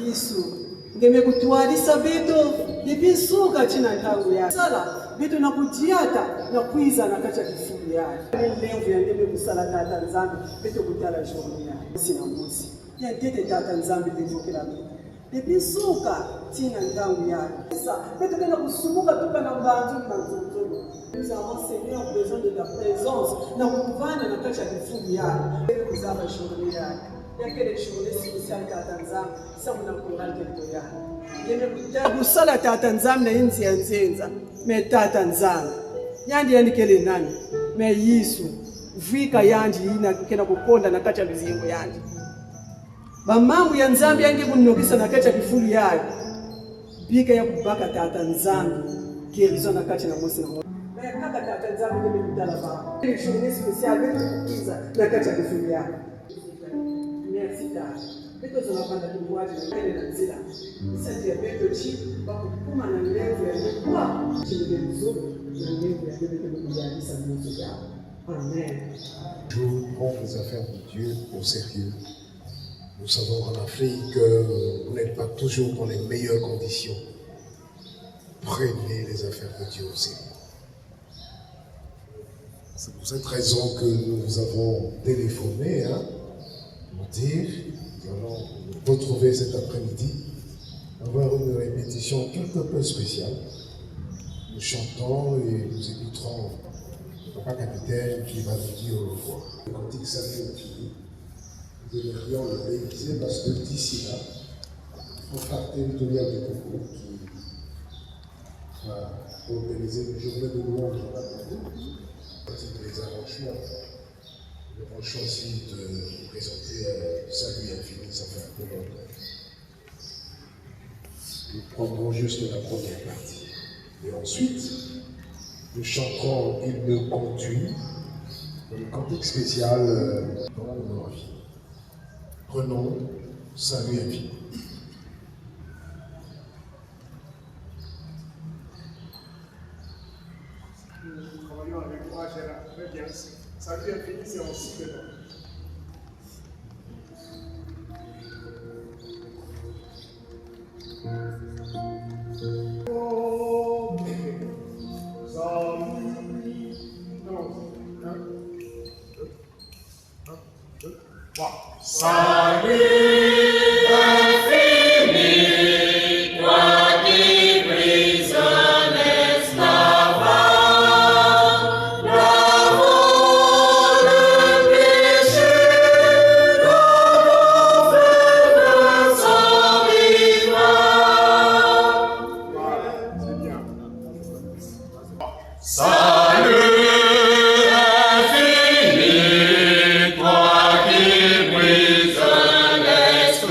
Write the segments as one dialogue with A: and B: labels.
A: Yesu ngemekutwalisa vitu ibisuka china ntangu ya sala vitu nakujiata na kwiza na kacha kifuli yake lengo ya ndeme kusala tata nzambi vitu kutala shughuli yake sina musi ya tete tata nzambi ndivokela ibisuka china ntangu yake sasa vitu kana kusumuka tuka na mbanzu na nzunzulu. Nous avons Seigneur besoin de ta présence na kukuvana na kacha kifuli yake kuzama shughuli yake. Il y a des journées spéciales à Tanzanie, ça on a courant territorial. Il y a des sala à Tanzanie na inzi nzenza, mais ta Tanzania. Yandi yani kele nani? Mais Yesu, vika yandi ina kena kukonda na kacha mizingo yandi. Bamambu ya Nzambi yange kunokisa na kacha kifuli yayo. Bika ya kubaka ta Tanzania, kirizo na kacha na mosi na mosi. Mais kaka ta Tanzania ndio mtala ba. Des journées spéciales kukiza na kacha kifuli yayo. Merci d'âge. Peto zonapanda kinywaji na mbele na nzila. Sasa ya peto chi bakukuma na mlevu ya kwa chini mzuri na mlevu ya bebe kujalisa mmoja yao. Amen.
B: Nous prenons les affaires de Dieu au sérieux. Nous savons qu'en Afrique, vous n'êtes pas toujours dans les meilleures conditions. Prenez les affaires de Dieu au sérieux. C'est pour cette raison que nous vous avons téléphoné, pour dire, nous allons nous retrouver cet après-midi, avoir une répétition quelque peu spéciale. Nous chantons et nous écouterons le papa capitaine qui va nous dire au revoir. Le cantique Salut infini, nous devrions le réaliser parce que d'ici là, mon frère territorial de Congo qui va organiser une journée de louange dans la Congo, les arrangements. Nous avons choisi de vous présenter Salut infini, ça fait un peu longtemps. Nous prendrons juste la première partie. Et ensuite, nous chanterons Il me conduit, dans le cantique spécial dans notre vie. Prenons Salut infini.
C: Nous travaillons avec moi, Gérard, très bien. Salut infini, c'est en si dedans.
D: Salut! Salut infini, toi qui brises l'esclavage.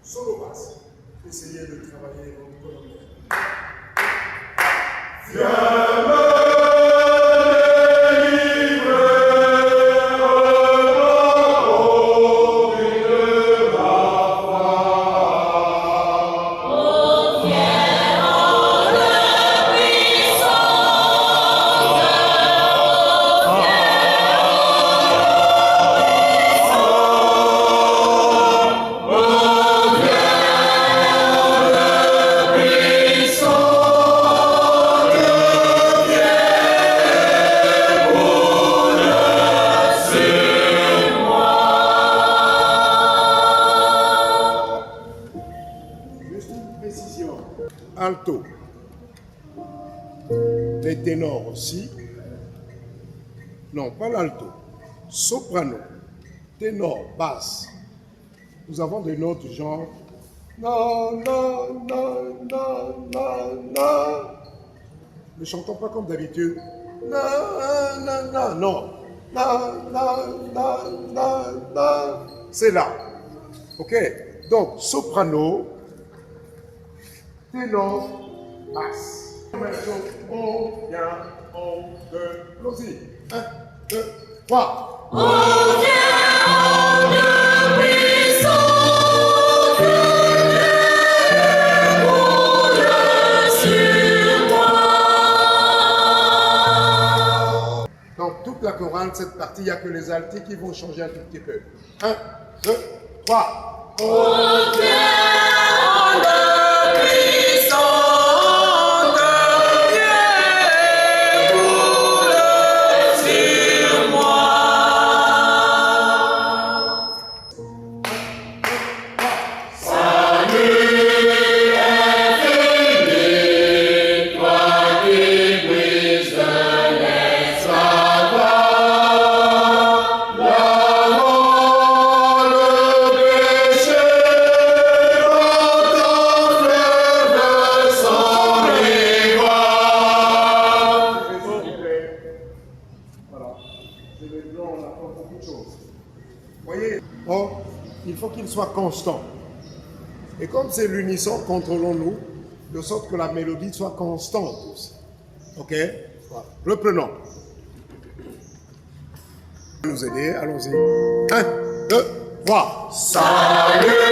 C: Solo basse. Essayez de travailler votre colonel. Alto, les ténors aussi, non pas l'alto, soprano, ténor, basse. Nous avons des notes genre non, non, non, non, non, non. Ne chantons pas comme d'habitude. Non, non, non, non, non, non, non, non, non. C'est là. Ok? Donc, soprano, ténor, basse. On vient, on, deux, allons-y. 1, 2, 3.
D: On vient, on
C: Dans toute la chorale, cette partie, il n'y a que les altis qui vont changer un tout petit peu. 1, 2, 3.
D: On vient,
C: Voyez, or, il faut qu'il soit constant. Et comme c'est l'unisson, contrôlons-nous, de sorte que la mélodie soit constante aussi. Ok? Voilà. Reprenons. Nous aider, allons-y. 1, 2, 3. Salut!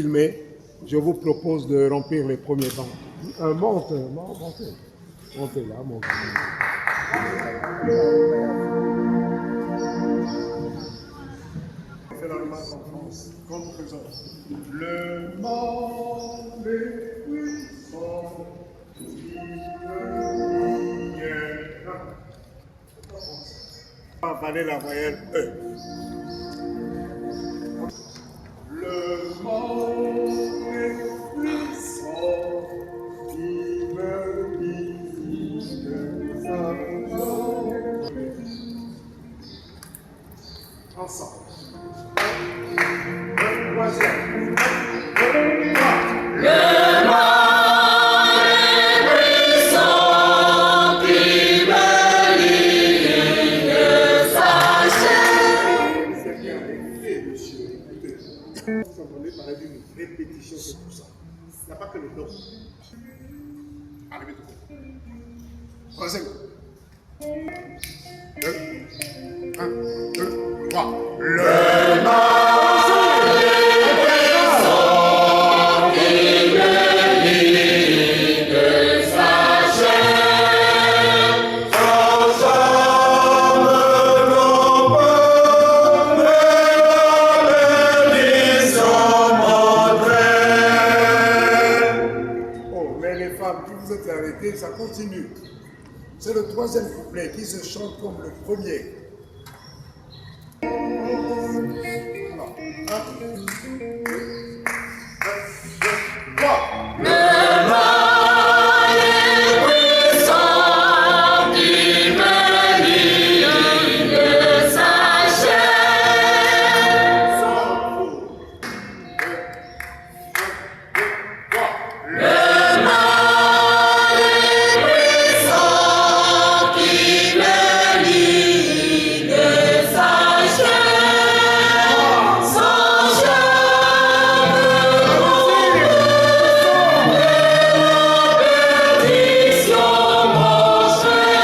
C: qu'il met, je vous propose de remplir les premiers bancs. Montez là, montez. On fait la remarque en France, quand nous faisons le monde est puissant, on va avaler la voyelle E. Le monde est puissant, qui me visite sa gloire. Ensemble. Le troisième.
D: Le monde est puissant, qui me lie de sa chair.
C: C'est bien écouté, monsieur. Écoutez. Vous entendez parler d'une répétition de tout ça. Il n'y a pas que le nom. Allez, mettez-vous. Troisième. 2, 1, 2, 3. Le monde est puissant, qui me lie de sa chair. Sans âme non pas, mais bénédiction montrée. Oh, mais les femmes, qui vous êtes arrêtées, ça continue. C'est le troisième couplet qui se chante comme le premier. Alors, 1, 2, 3.
D: Le monde est puissant, qui me lie de sa chair.
C: Sans faute. 2, 3.
D: Le monde est puissant, qui me lie de sa chair. Sans jamais bénédiction montrée.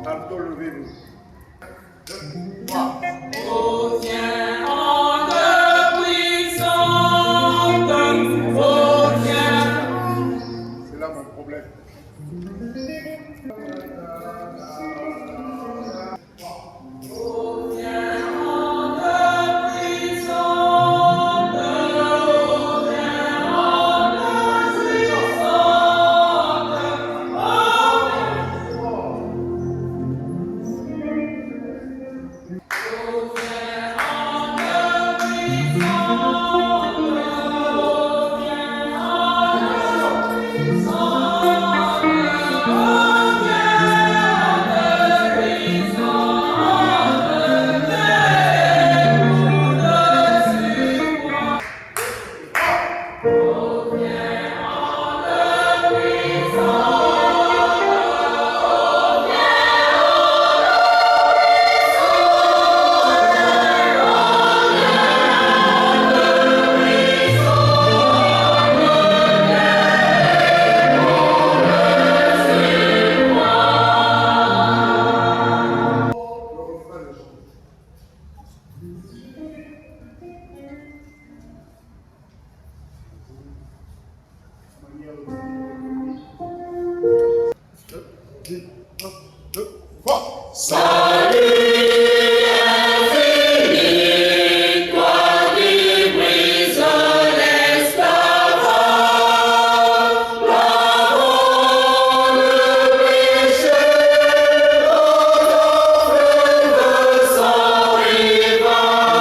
C: Alto, levez-vous. 2, 3. C'est là mon problème.
D: Sans rival.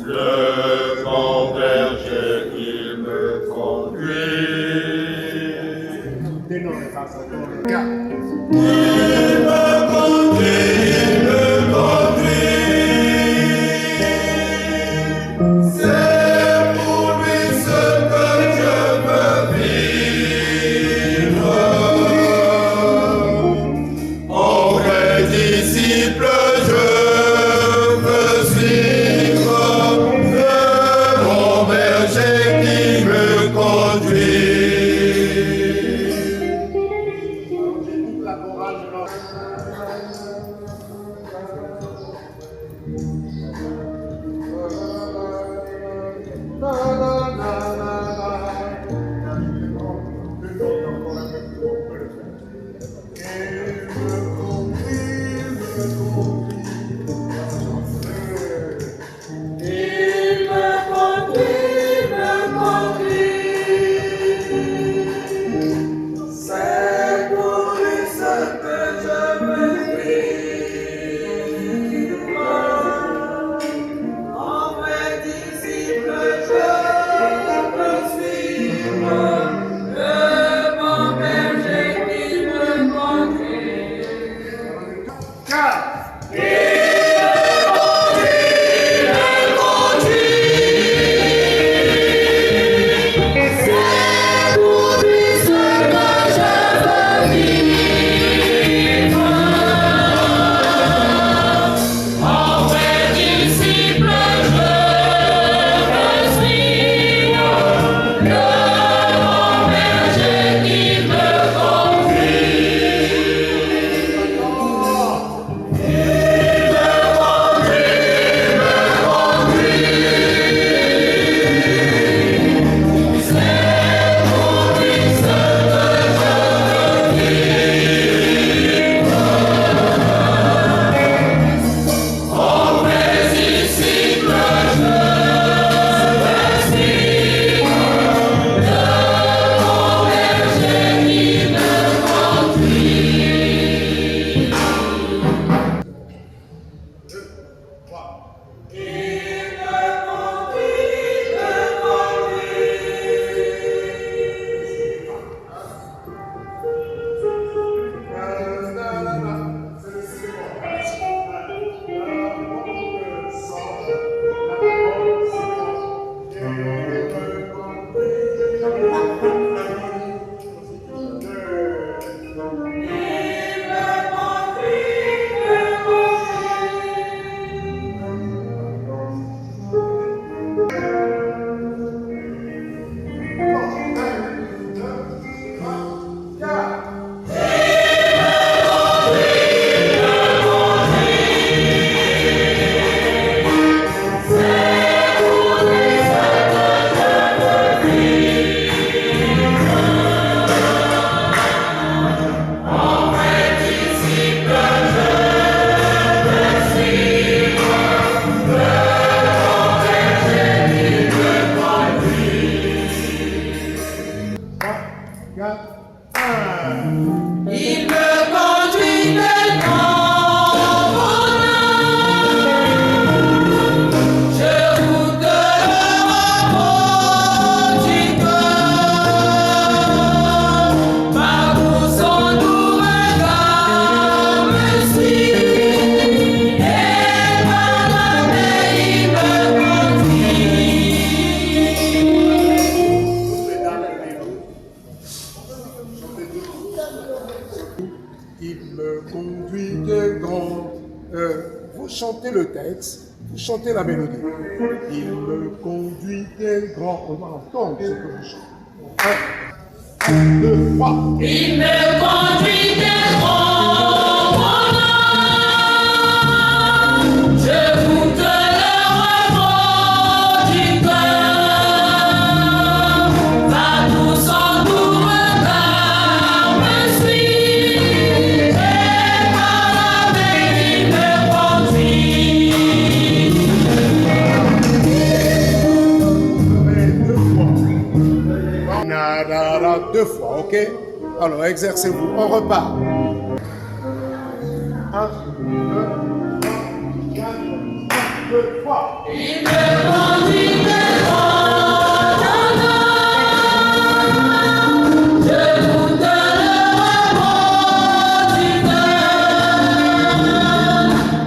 D: Le bon berger, il me conduit. Il me conduit. C'est pour lui ce que je veux vivre. En vrai disciple, je veux suivre le bon berger qui me conduit.
C: 4, 1.
D: Il me conduit de grand bonheur. Je goûte le repos du cœur. Parcours son doux regard me suit. Et par la mer il me
C: Il me conduit de grand. Vous chantez le texte, vous chantez la mélodie. Il me conduit de grand. On va entendre ce que vous chantez. 1, 2, 3.
D: Il me conduit de grand bonheur. Je goûte le repos du cœur. Partout son doux regard me suit. Et par la mer il me conduit.
C: Nadara, 2 fois, ok? Alors, exercez-vous. On repart. 1, 2, 3, 4, 1, 2, 3.
D: Il me conduit de grand bonheur. Je goûte le repos du cœur.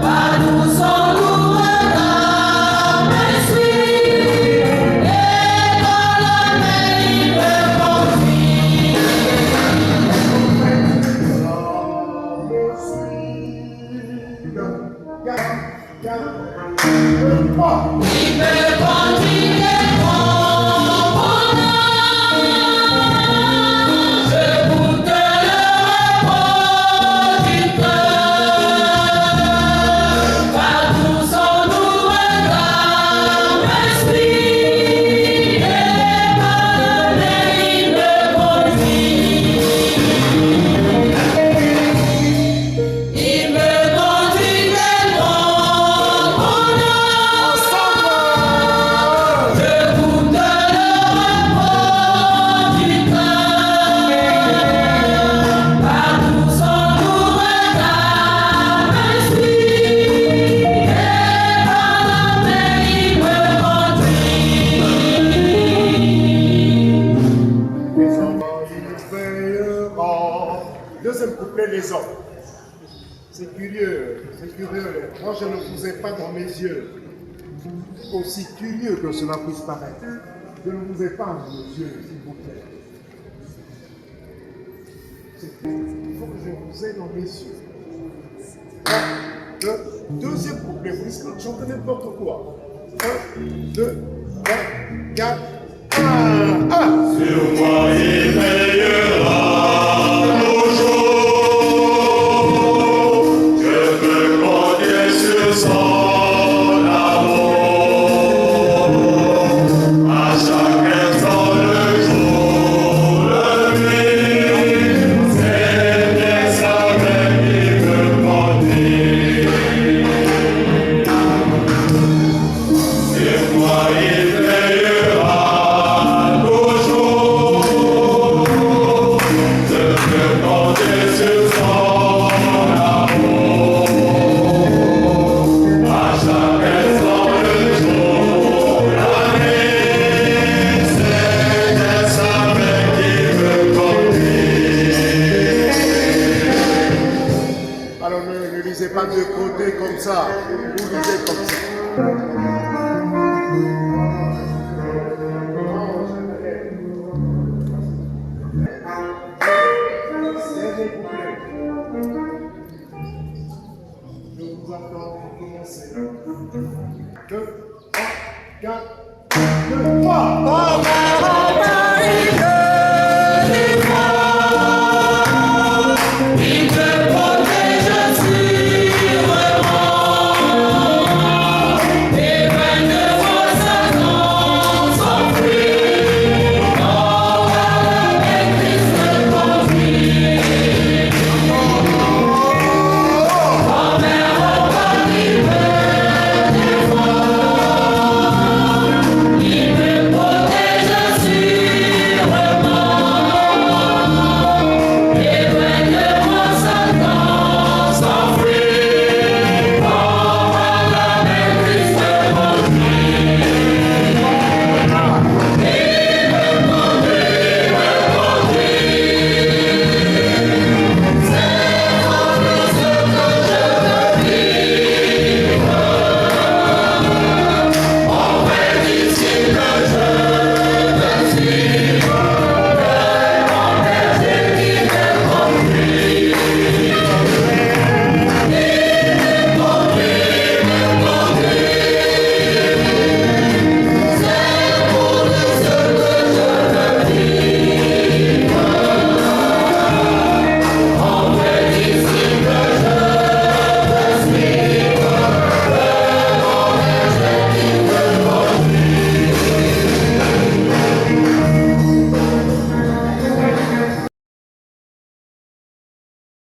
D: Partout son doux regard me suit. Et par la mer il me conduit. Il me conduit de grand bonheur. Je goûte le repos du cœur. Partout son doux regard me suit. Et par la mer il me conduit. Il me conduit de grand bonheur. Je goûte le repos du cœur. Partout son doux regard me suit. Et par la mer il me conduit.
C: Les enfants, ils veilleront. Deuxième couplet, les hommes. C'est curieux, c'est curieux. Moi, je ne vous ai pas dans mes yeux. Aussi curieux que cela puisse paraître. Je ne vous ai pas dans mes yeux, s'il vous plaît. Il faut que je vous ai dans mes yeux. Le deuxième couplet, vous risquez de chanter n'importe quoi. 1, 2, 3, 4, 1.
D: Sur moi il veillera toujours. Je me connais sur son amour. À chaque instant, le jour, la nuit, c'est bien sa main qui me conduit. Sur moi il veillera toujours. Je me connais sur son amour. À chaque instant, le jour, la nuit, c'est bien sa main qui me conduit.
C: Alors ne lisez pas de côté comme ça, vous lisez comme ça. Dernier couplet. Je vous attends pour commencer. 2, 3, 4, 2, 3.